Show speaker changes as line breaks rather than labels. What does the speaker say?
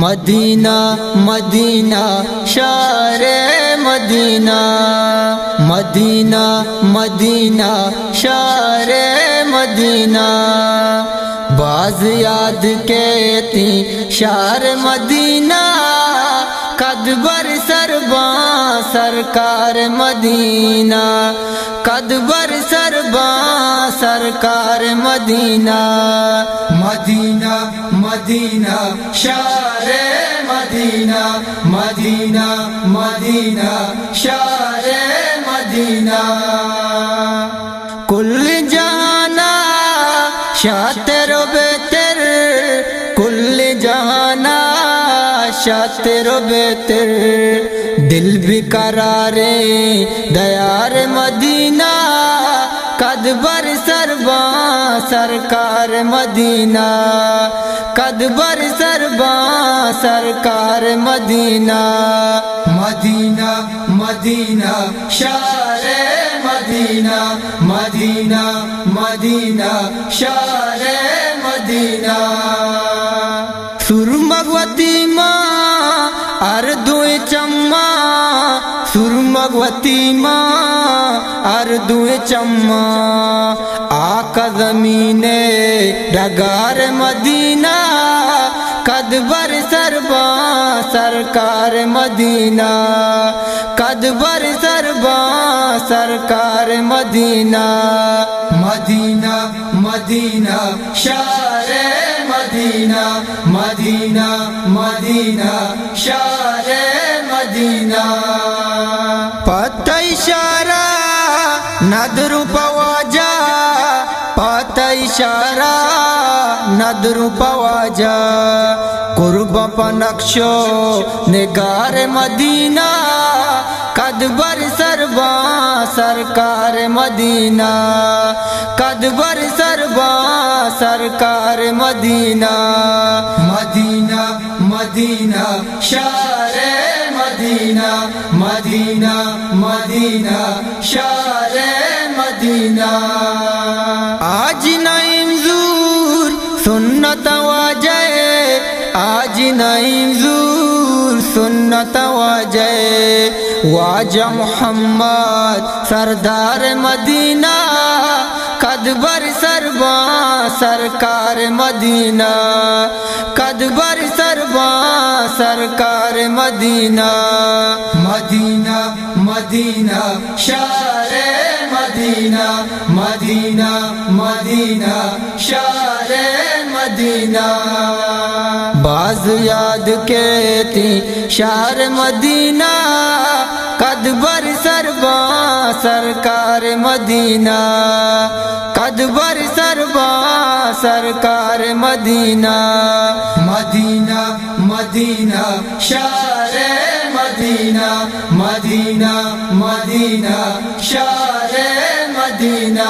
مدینہ مدینہ شہر مدینہ، مدینہ مدینہ شہر مدینہ، باز یاد کہتی شہر مدینہ، قد بر سرباں سرکار مدینہ، قد بر سرباں سرکار مدینہ، مدینہ مدینہ شہر مدینہ، مدینہ مدینہ شہر مدینہ، کل جہانا شاہ تیرو بہتر، کل جہانا شاہ تیرو بہتر، دل بھی قرارے دیار مدینہ، قد بر سرباں سرکار مدینہ، قد بر سرباں سرکار مدینہ، مدینہ مدینہ شہر مدینہ، مدینہ مدینہ شہر مدینہ، سرمگوتی ماں اردوئے چما، سرمگوتی ماں اردوئے چما، آقا زمین ڈگار مدینہ، قد بر سرباں سرکار مدینہ، قد بر سرباں سرکار مدینہ، مدینہ مدینہ شہر مدینہ، مدینہ مدینہ شہر مدینہ، پتہ اشارہ ندر پواجا، پتہ اشارہ ندر پواجا، قرب پنقشو نگار مدینہ، قد بر سرباں سرکار مدینہ، قد بر سرباں سرکار مدینہ، مدینہ مدینہ شہر مدینہ، مدینہ مدینہ شہر مدینہ، آج نعیم زور سنت واجے، آج نعیم زور سنت واجے، واجہ محمد سردار مدینہ، قد بر سرباں سرکار مدینہ، قد بر سرباں سرکار مدینہ، مدینہ مدینہ شہر مدینہ، مدینہ مدینہ شہر مدینہ، باز یاد کہتی شہر مدینہ، قد بر سرباں سرکار مدینہ، قد بر سرباں سرکار مدینہ، مدینہ مدینہ شہر مدینہ، مدینہ مدینہ شہر مدینہ۔